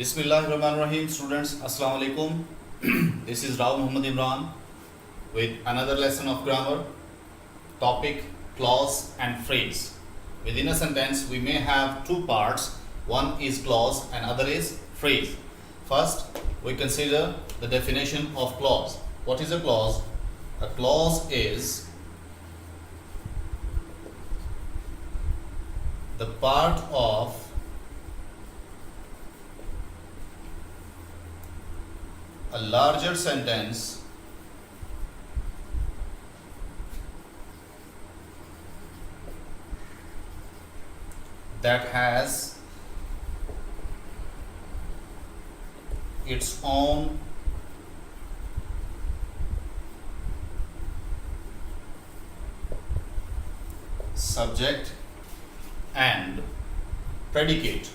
Bismillahirrahmanirrahim, students. Assalamu alaikum. This is Rao Muhammad Imran with another lesson of grammar. Topic: clause and phrase. Within a sentence, we may have two parts. One is clause and other is phrase. First, we consider the definition of clause. What is a clause? A clause is the part of a larger sentence that has its own subject and predicate.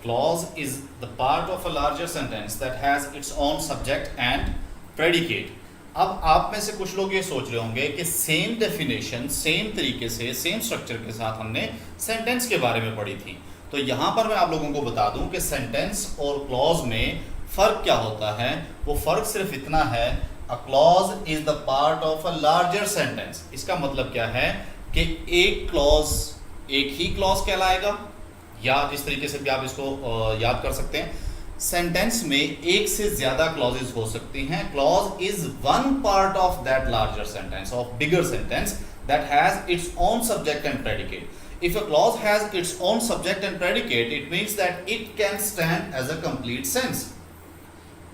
Clause is the part of a larger sentence that has its own subject and predicate. अब आप में से कुछ लोग ये सोच रहे होंगे कि सेम डेफिनेशन सेम तरीके से सेम स्ट्रक्चर के साथ हमने सेंटेंस के बारे में पढ़ी थी। तो यहाँ पर मैं आप लोगों को बता दूं कि सेंटेंस और क्लॉज में फ़र्क क्या होता है। वो फ़र्क सिर्फ इतना है, a clause is the part of a larger sentence. इसका मतलब क्या है कि एक क्लॉज एक ही क्लॉज कहलाएगा, या जिस तरीके से भी आप इसको याद कर सकते हैं, सेंटेंस में एक से ज्यादा क्लॉजेस हो सकती हैं। Clause is one part of that larger sentence, of bigger sentence that has its own subject and predicate. If a clause has its own subject and predicate, it means that it can stand as a complete sense.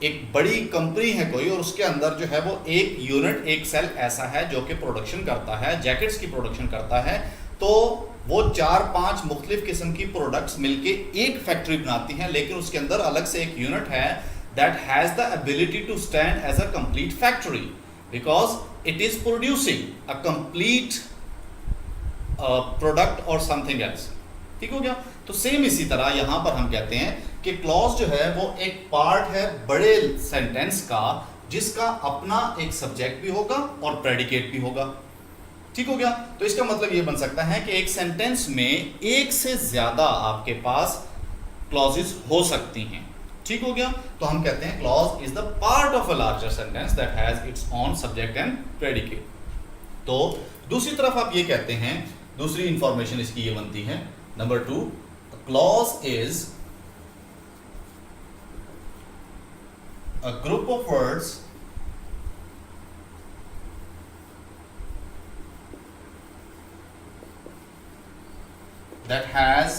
एक बड़ी company है कोई और उसके अंदर जो है वो एक यूनिट एक सेल ऐसा है जो कि प्रोडक्शन करता है, जैकेट्स की प्रोडक्शन करता है, तो वो 4-5 मुख्तलिफ किस्म की प्रोडक्ट्स मिलके एक फैक्ट्री बनाती हैं, लेकिन उसके अंदर अलग से एक यूनिट है that has the ability to stand as a complete factory because it is producing a complete product और समथिंग एल्स। ठीक हो गया। तो सेम इसी तरह यहां पर हम कहते हैं कि क्लॉज जो है वो एक पार्ट है बड़े सेंटेंस का जिसका अपना एक सब्जेक्ट भी होगा और प्रेडिकेट भी होगा। ठीक हो गया। तो इसका मतलब ये बन सकता है कि एक सेंटेंस में एक से ज्यादा आपके पास क्लॉजेस हो सकती हैं। ठीक हो गया। तो हम कहते हैं clause is the part of a larger sentence that has its own subject and predicate. तो दूसरी तरफ आप ये कहते हैं, दूसरी इंफॉर्मेशन इसकी ये बनती है, number 2, clause is a group of words that has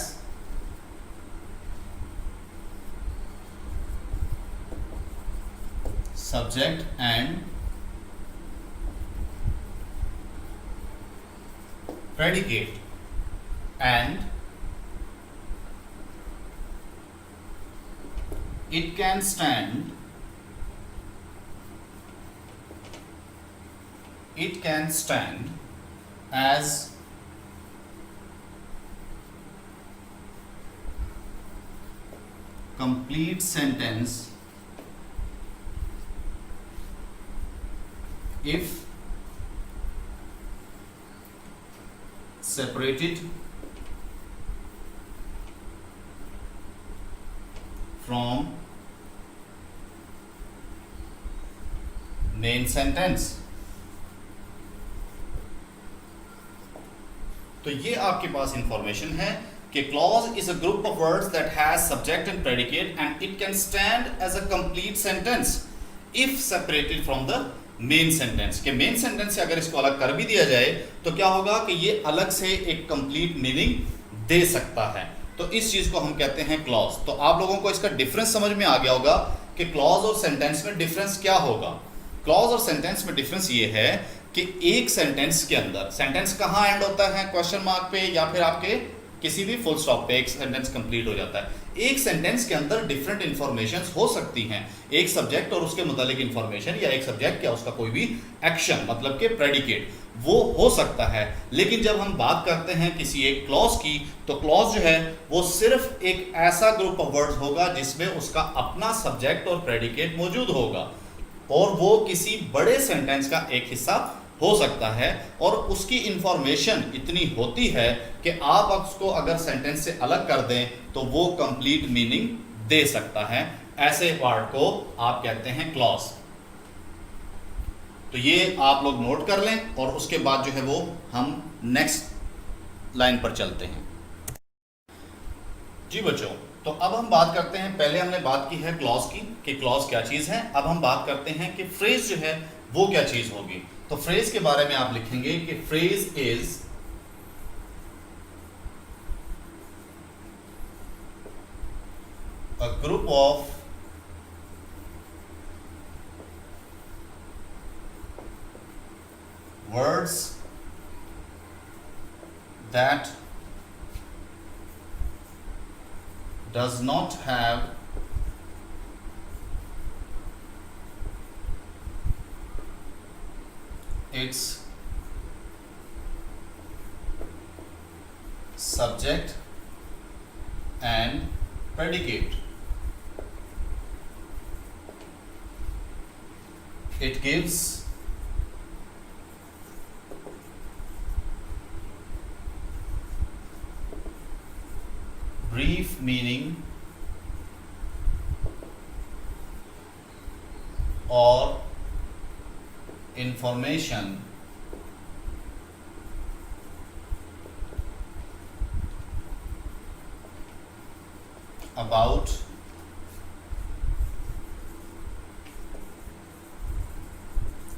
subject and predicate, and it can stand as complete sentence if separated from main sentence। तो ये आपके पास इंफॉर्मेशन है कि clause is a group of words that has subject and predicate and it can stand as a complete sentence if separated from the main sentence। के main sentence से अगर इसको अलग कर भी दिया जाए तो क्या होगा कि ये अलग से एक complete meaning दे सकता है। तो इस चीज को हम कहते हैं clause। तो आप लोगों को इसका डिफरेंस समझ में आ गया होगा कि clause और sentence में डिफरेंस क्या होगा। clause और sentence में डिफरेंस ये है कि एक सेंटेंस के अंदर, सेंटेंस कहाँ एंड होता है, क्वेश्चन मार्क पे या फिर आपके किसी भी फुल स्टॉप पे एक सेंटेंस कंप्लीट हो जाता है। एक सेंटेंस के अंदर डिफरेंट इंफॉर्मेशंस हो सकती हैं, एक सब्जेक्ट और उसके मुतालिक इंफॉर्मेशन, या एक सब्जेक्ट या उसका कोई भी एक्शन मतलब के प्रेडिकेट वो हो सकता है। लेकिन जब हम बात करते हैं किसी एक क्लॉज की, तो क्लॉज जो है वो सिर्फ एक ऐसा ग्रुप ऑफ वर्ड्स होगा जिसमें उसका अपना सब्जेक्ट और प्रेडिकेट मौजूद होगा और वो किसी बड़े सेंटेंस का एक हिस्सा हो सकता है और उसकी इंफॉर्मेशन इतनी होती है कि आप उसको अगर सेंटेंस से अलग कर दें तो वो कंप्लीट मीनिंग दे सकता है। ऐसे पार्ट को आप कहते हैं क्लॉज। तो ये आप लोग नोट कर लें और उसके बाद जो है वो हम नेक्स्ट लाइन पर चलते हैं। जी बच्चों, तो अब हम बात करते हैं, पहले हमने बात की है क्लॉज की कि क्लॉज क्या चीज है। अब हम बात करते हैं कि फ्रेज जो है वो क्या चीज होगी। तो फ्रेज के बारे में आप लिखेंगे कि phrase is a group of words that does not have its subject and predicate. It gives brief meaning or information about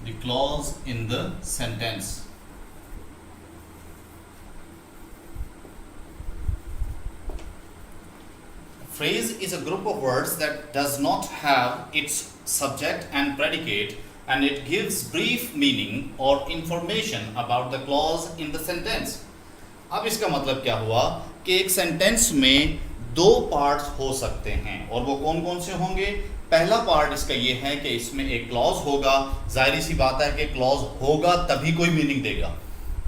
the clause in the sentence. Phrase is a group of words that does not have its subject and predicate, and it gives brief meaning or information about the clause in the sentence. अब इसका मतलब क्या हुआ कि एक sentence में दो parts हो सकते हैं और वो कौन कौन से होंगे। पहला पार्ट इसका ये है कि इसमें एक क्लॉज होगा। जाहिर सी बात है कि क्लॉज होगा तभी कोई मीनिंग देगा।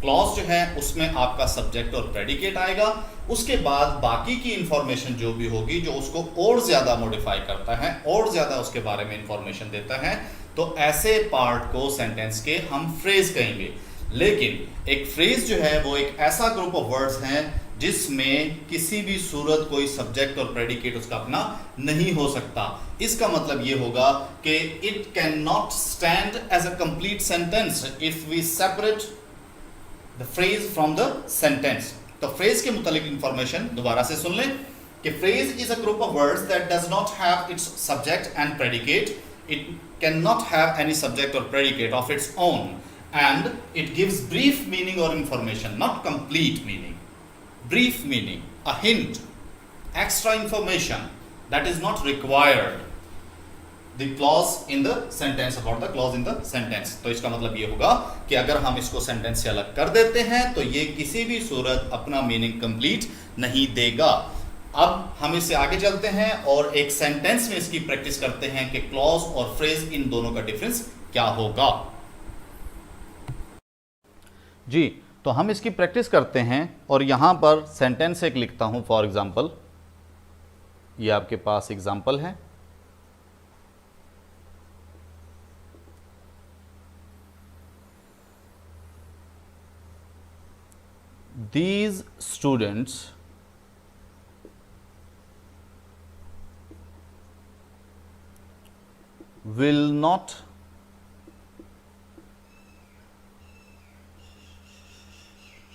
क्लॉज जो है उसमें आपका सब्जेक्ट और प्रेडिकेट आएगा, उसके बाद बाकी की इंफॉर्मेशन जो भी होगी जो उसको और ज्यादा मॉडिफाई करता है और ज्यादा उसके बारे में इंफॉर्मेशन देता है, तो ऐसे पार्ट को सेंटेंस के हम फ्रेज कहेंगे। लेकिन एक फ्रेज जो है वो एक ऐसा ग्रुप ऑफ वर्ड्स हैं जिसमें किसी भी सूरत कोई सब्जेक्ट और प्रेडिकेट उसका अपना नहीं हो सकता। इसका मतलब ये होगा कि it can not stand as a complete sentence if we separate the phrase from the sentence. तो फ्रेज के मुतालिक इंफॉर्मेशन दोबारा से सुन लें कि phrase is a group of words that does not have its subject and predicate. It can not have any subject और predicate of its own and it gives brief meaning or information, not complete meaning. Brief meaning, a hint, extra information that is not required. The clause in the sentence, about the clause in the sentence. तो इसका मतलब ये होगा कि अगर हम इसको sentence से अलग कर देते हैं तो ये किसी भी सूरत अपना मीनिंग कंप्लीट नहीं देगा। अब हम इससे आगे चलते हैं और एक सेंटेंस में इसकी प्रैक्टिस करते हैं कि क्लॉज और फ्रेज इन दोनों का डिफरेंस क्या होगा। जी, तो हम इसकी प्रैक्टिस करते हैं और यहां पर सेंटेंस एक लिखता हूं। फॉर एग्जांपल, ये आपके पास एग्जांपल है। These students will not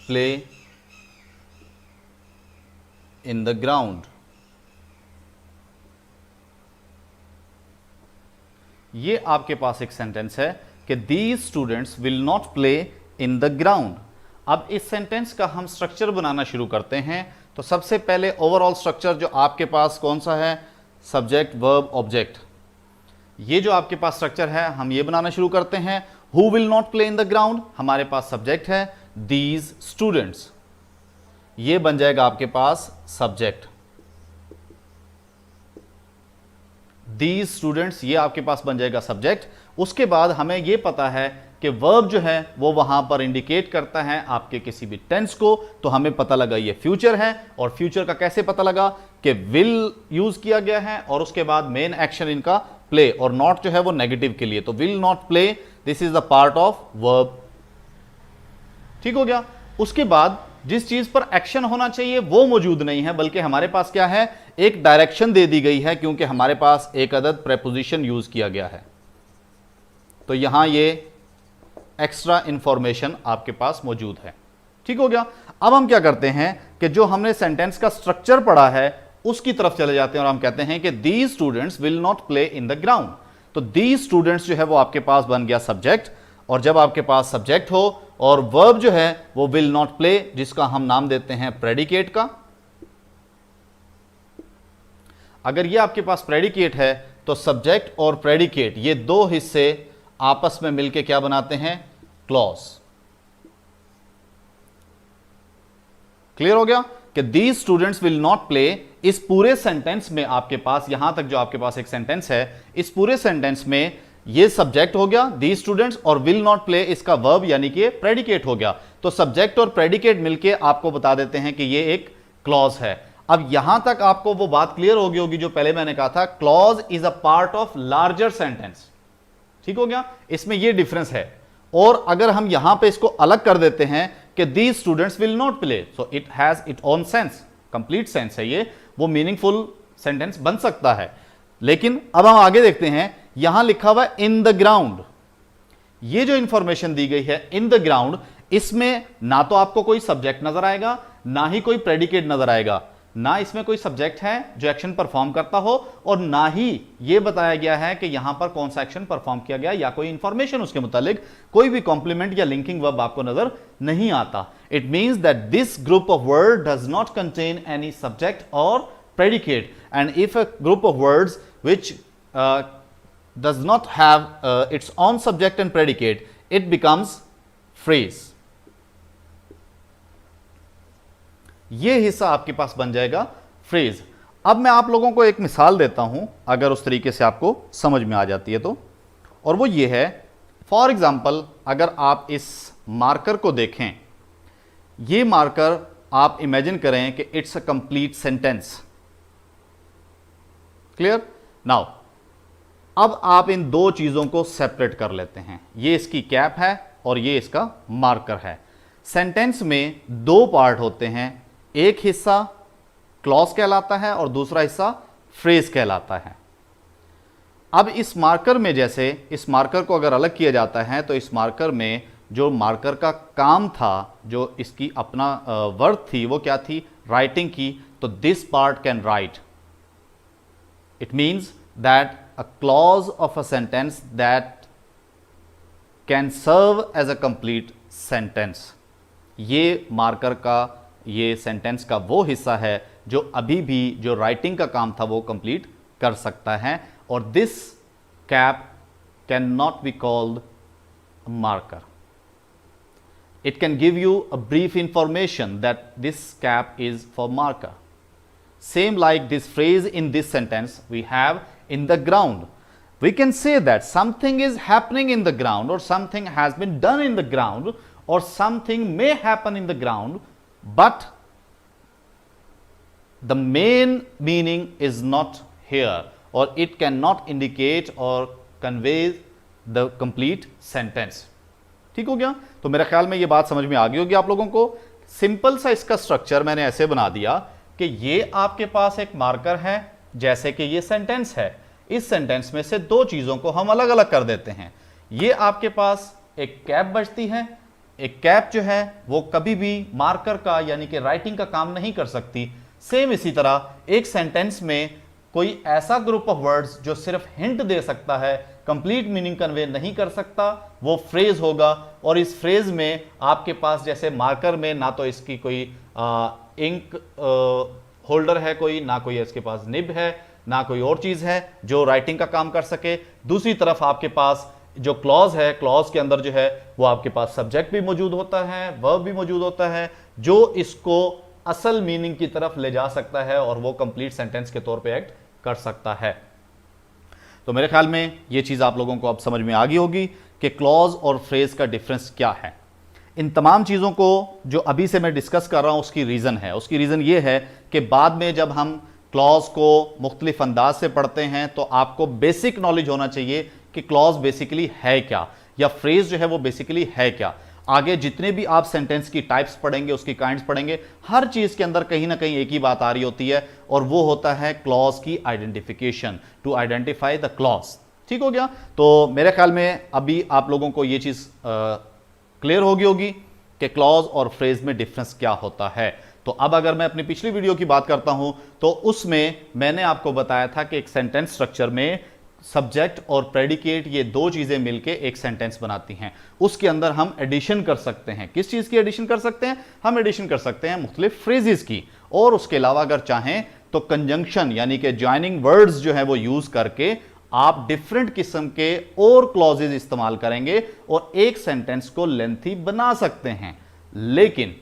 play in the ground. ये आपके पास एक सेंटेंस है कि these students will not play in the ground। अब इस सेंटेंस का हम स्ट्रक्चर बनाना शुरू करते हैं। तो सबसे पहले ओवरऑल स्ट्रक्चर जो आपके पास कौन सा है, सब्जेक्ट वर्ब ऑब्जेक्ट। ये जो आपके पास स्ट्रक्चर है हम ये बनाना शुरू करते हैं। Who will not play in the ground, हमारे पास सब्जेक्ट है दीज स्टूडेंट्स, ये बन जाएगा आपके पास सब्जेक्ट। दीज स्टूडेंट्स ये आपके पास बन जाएगा सब्जेक्ट। उसके बाद हमें ये पता है कि वर्ब जो है वो वहां पर इंडिकेट करता है आपके किसी भी टेंस को। तो हमें पता लगा ये फ्यूचर है, और फ्यूचर का कैसे पता लगा कि विल यूज किया गया है और उसके बाद मेन एक्शन इनका प्ले, और नॉट जो है वो नेगेटिव के लिए। तो will not play, this is the part of verb ठीक हो गया। उसके बाद जिस चीज पर एक्शन होना चाहिए वो मौजूद नहीं है, बल्कि हमारे पास क्या है, एक डायरेक्शन दे दी गई है, क्योंकि हमारे पास एक अदद प्रेपोजिशन यूज किया गया है। तो यहां ये एक्स्ट्रा इंफॉर्मेशन आपके पास मौजूद है। ठीक हो गया। अब हम क्या करते हैं कि जो हमने सेंटेंस का स्ट्रक्चर पढ़ा है उसकी तरफ चले जाते हैं और हम कहते हैं कि these students will not play in the ground. तो दीज स्टूडेंट्स जो है वो आपके पास बन गया सब्जेक्ट, और जब आपके पास सब्जेक्ट हो और वर्ब जो है वो विल नॉट प्ले, जिसका हम नाम देते हैं प्रेडिकेट का। अगर ये आपके पास प्रेडिकेट है तो सब्जेक्ट और प्रेडिकेट ये दो हिस्से आपस में मिलके क्या बनाते हैं, क्लॉज। क्लियर हो गया कि these students will not play. इस पूरे सेंटेंस में आपके पास, यहां तक जो आपके पास एक सेंटेंस है, इस पूरे सेंटेंस में ये सब्जेक्ट हो गया दीज स्टूडेंट्स, और विल नॉट प्ले इसका वर्ब यानी कि प्रेडिकेट हो गया। तो सब्जेक्ट और प्रेडिकेट मिलके आपको बता देते हैं कि ये एक क्लॉज है। अब यहां तक आपको वो बात क्लियर हो गई होगी जो पहले मैंने कहा था, clause is a part of larger sentence. ठीक हो गया, इसमें ये डिफरेंस है। और अगर हम यहां पे इसको अलग कर देते हैं कि these students will not play, so it has it own sense, complete sense है ये, वो मीनिंगफुल सेंटेंस बन सकता है। लेकिन अब हम आगे देखते हैं, यहां लिखा हुआ इन द ग्राउंड, ये जो इंफॉर्मेशन दी गई है इन द ग्राउंड, इसमें ना तो आपको कोई सब्जेक्ट नजर आएगा, ना ही कोई प्रेडिकेट नजर आएगा, ना इसमें कोई सब्जेक्ट है जो एक्शन परफॉर्म करता हो, और ना ही यह बताया गया है कि यहां पर कौन सा एक्शन परफॉर्म किया गया या कोई इंफॉर्मेशन उसके मुतालिक, कोई भी कॉम्प्लीमेंट या लिंकिंग वर्ब आपको नजर नहीं आता। It means that this group of word does not contain any subject और predicate, and if a group of words which does not have its own subject and predicate, it becomes phrase. ये हिस्सा आपके पास बन जाएगा phrase. अब मैं आप लोगों को एक मिसाल देता हूं, अगर उस तरीके से आपको समझ में आ जाती है तो, और वो ये है, फॉर एग्जाम्पल अगर आप इस मार्कर को देखें, ये मार्कर आप इमेजिन करें कि it's a complete sentence. Clear? Now अब आप इन दो चीजों को सेपरेट कर लेते हैं, ये इसकी कैप है और ये इसका मार्कर है। सेंटेंस में दो पार्ट होते हैं, एक हिस्सा क्लॉज कहलाता है और दूसरा हिस्सा फ्रेज कहलाता है। अब इस मार्कर में, जैसे इस मार्कर को अगर अलग किया जाता है तो इस मार्कर में जो मार्कर का काम था, जो इसकी अपना वर्क थी, वो क्या थी, राइटिंग की। तो this part can write, it means that a clause of a sentence that can serve as a complete sentence. ये मार्कर का, ये सेंटेंस का वो हिस्सा है जो अभी भी जो राइटिंग का काम था वो कंप्लीट कर सकता है, और this cap can not be called marker. It can give you a brief information that this cap is for marker. Same like this phrase in this sentence we have in the ground. We can say that something is happening in the ground, or something has been done in the ground, or something may happen in the ground, but the main meaning is not here, or it cannot indicate or convey the complete sentence. ठीक हो गया? तो मेरे ख्याल में ये बात समझ में आ गई होगी आप लोगों को। सिंपल सा इसका स्ट्रक्चर मैंने ऐसे बना दिया कि ये आपके पास एक मार्कर है, जैसे कि ये सेंटेंस है, इस सेंटेंस में से दो चीजों को हम अलग अलग कर देते हैं। ये आपके पास एक कैप बचती है, एक कैप जो है वो कभी भी मार्कर का यानी कि राइटिंग का काम नहीं कर सकती। सेम इसी तरह एक सेंटेंस में कोई ऐसा ग्रुप ऑफ वर्ड्स जो सिर्फ हिंट दे सकता है, कंप्लीट मीनिंग कन्वे नहीं कर सकता, वो फ्रेज होगा। और इस फ्रेज में आपके पास जैसे मार्कर में ना तो इसकी कोई इंक होल्डर है कोई, ना कोई इसके पास निब है, ना कोई और चीज है जो राइटिंग का काम कर सके। दूसरी तरफ आपके पास जो क्लॉज है, क्लॉज के अंदर जो है वो आपके पास सब्जेक्ट भी मौजूद होता है, वर्ब भी मौजूद होता है, जो इसको असल मीनिंग की तरफ ले जा सकता है और वो कंप्लीट सेंटेंस के तौर पे एक्ट कर सकता है। तो मेरे ख्याल में ये चीज आप लोगों को अब समझ में आ गई होगी कि क्लॉज और फ्रेज का डिफरेंस क्या है। इन तमाम चीजों को जो अभी से मैं डिस्कस कर रहा हूं उसकी रीजन है, उसकी रीजन ये है कि बाद में जब हम क्लॉज को मुख्तलिफ अंदाज से पढ़ते हैं तो आपको बेसिक नॉलेज होना चाहिए कि क्लॉज बेसिकली है क्या, या फ्रेज जो है वो बेसिकली है क्या। आगे जितने भी आप सेंटेंस की टाइप्स पढ़ेंगे, उसकी काइंड्स पढ़ेंगे, हर चीज के अंदर कहीं ना कहीं एक ही बात आ रही होती है, और वो होता है क्लॉज की identification, to identify the clause. ठीक हो गया? तो मेरे ख्याल में अभी आप लोगों को ये चीज क्लियर होगी कि क्लॉज और फ्रेज में डिफरेंस क्या होता है। तो अब अगर मैं अपनी पिछली वीडियो की बात करता हूं तो उसमें मैंने आपको बताया था कि एक सेंटेंस स्ट्रक्चर में सब्जेक्ट और प्रेडिकेट, ये दो चीजें मिलके एक सेंटेंस बनाती हैं। उसके अंदर हम एडिशन कर सकते हैं। किस चीज की एडिशन कर सकते हैं? हम एडिशन कर सकते हैं मुख्तलिफ फ्रेजेस की, और उसके अलावा अगर चाहें तो कंजंक्शन यानी कि ज्वाइनिंग वर्ड्स जो है वो यूज करके आप डिफरेंट किस्म के और क्लॉजेज इस्तेमाल करेंगे और एक सेंटेंस को लेंथी बना सकते हैं। लेकिन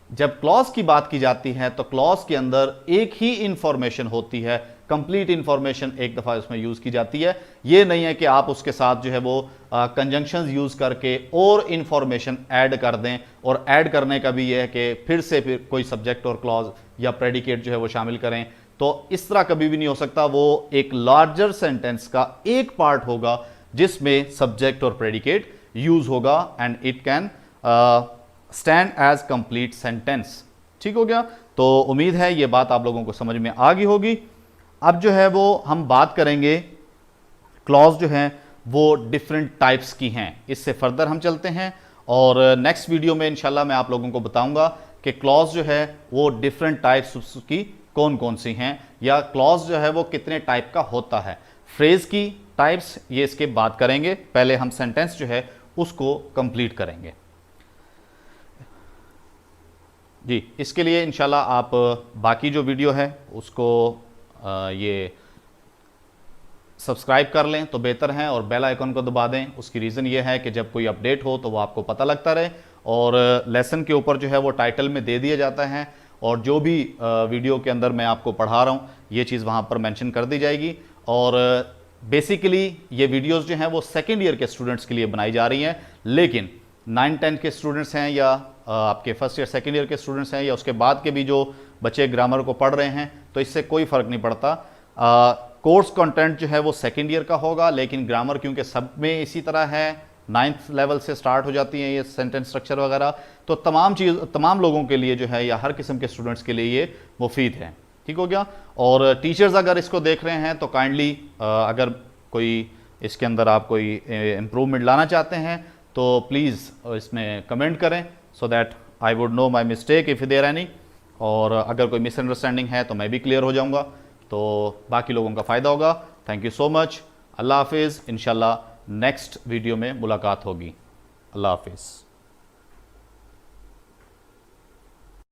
जब क्लॉज की बात की जाती है तो क्लॉज के अंदर एक ही इंफॉर्मेशन होती है, कंप्लीट इंफॉर्मेशन एक दफा उसमें यूज की जाती है। यह नहीं है कि आप उसके साथ जो है वो कंजंक्शंस यूज करके और इंफॉर्मेशन ऐड कर दें, और ऐड करने का भी यह है कि फिर कोई सब्जेक्ट और क्लॉज या प्रेडिकेट जो है वो शामिल करें। तो इस तरह कभी भी नहीं हो सकता। वो एक लार्जर सेंटेंस का एक पार्ट होगा जिसमें सब्जेक्ट और प्रेडिकेट यूज होगा, and it can stand as complete sentence. ठीक हो गया? तो उम्मीद है ये बात आप लोगों को समझ में आ गई होगी। अब जो है वो हम बात करेंगे क्लॉज जो है वो डिफरेंट टाइप्स की हैं। इससे फर्दर हम चलते हैं, और नेक्स्ट वीडियो में इंशाल्लाह मैं आप लोगों को बताऊंगा कि क्लॉज जो है वो डिफरेंट टाइप्स की कौन कौन सी हैं, या क्लॉज जो है वो कितने टाइप का होता है। फ्रेज की टाइप्स ये इसके बाद करेंगे, पहले हम सेंटेंस जो है उसको कंप्लीट करेंगे। जी, इसके लिए इंशाल्लाह आप बाकी जो वीडियो है उसको ये सब्सक्राइब कर लें तो बेहतर है, और बेल आइकन को दबा दें। उसकी रीज़न ये है कि जब कोई अपडेट हो तो वो आपको पता लगता रहे, और लेसन के ऊपर जो है वो टाइटल में दे दिया जाता है, और जो भी वीडियो के अंदर मैं आपको पढ़ा रहा हूँ ये चीज़ वहाँ पर मेंशन कर दी जाएगी। और बेसिकली ये वीडियोज़ जो हैं वो सेकेंड ईयर के स्टूडेंट्स के लिए बनाई जा रही हैं, लेकिन 9-10 के स्टूडेंट्स हैं, या आपके फर्स्ट ईयर सेकेंड ईयर के स्टूडेंट्स हैं, या उसके बाद के भी जो बच्चे ग्रामर को पढ़ रहे हैं, तो इससे कोई फ़र्क नहीं पड़ता। कोर्स कंटेंट जो है वो सेकेंड ईयर का होगा, लेकिन ग्रामर क्योंकि सब में इसी तरह है, 9th लेवल से स्टार्ट हो जाती हैं ये सेंटेंस स्ट्रक्चर वगैरह, तो तमाम लोगों के लिए जो है, या हर किस्म के स्टूडेंट्स के लिए ये मुफीद है। ठीक हो गया? और टीचर्स अगर इसको देख रहे हैं तो काइंडली अगर कोई इसके अंदर आप कोई इम्प्रूवमेंट लाना चाहते हैं तो प्लीज़ इसमें कमेंट करें, so that I would know my mistake if there any. और अगर कोई मिसअंडरस्टैंडिंग है तो मैं भी क्लियर हो जाऊंगा, तो बाकी लोगों का फ़ायदा होगा। Thank you so much. अल्लाह हाफिज़। इंशाल्लाह नेक्स्ट वीडियो में मुलाकात होगी। अल्लाह हाफिज़।